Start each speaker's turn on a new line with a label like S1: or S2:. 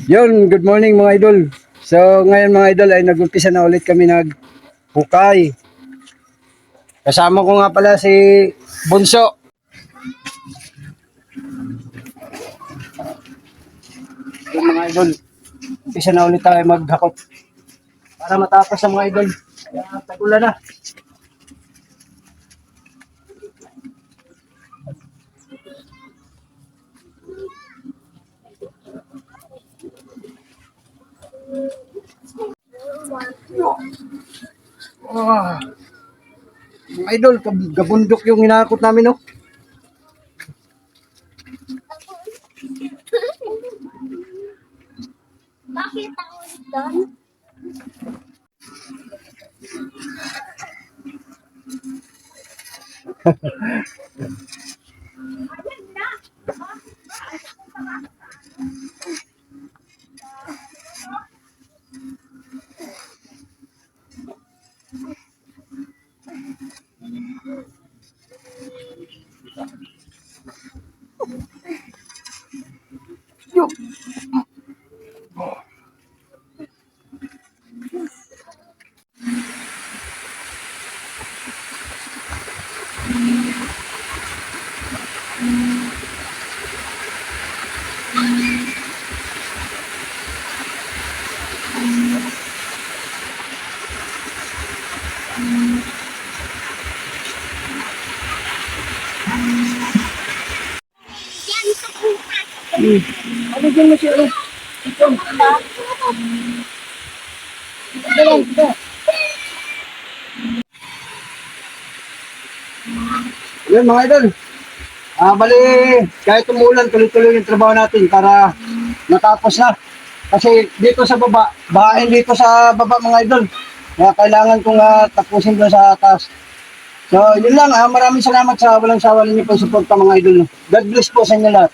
S1: Yun, good morning mga idol. So ngayon mga idol ay nag-umpisa na ulit kami naghukay. Kasama ko nga pala si Bunso. Yun mga idol, umpisa na ulit tayo maghakot para matapos ang mga idol. Kaya tagulan na. Ah, mga idol, gabundok yung hinakot namin, no?
S2: Bakit ako doon?
S1: Ano dyan na siya? Ito. Ito lang, ito. Yun mga idol. Bali, kahit umulan, tuloy-tuloy yung trabaho natin para matapos na. Kasi dito sa baba, bahain dito sa baba mga idol. Kaya kailangan kong tapusin doon sa taas. So, yun lang. Maraming salamat sa walang sawa ninyo po suporta mga idol. God bless po sa inyo lahat.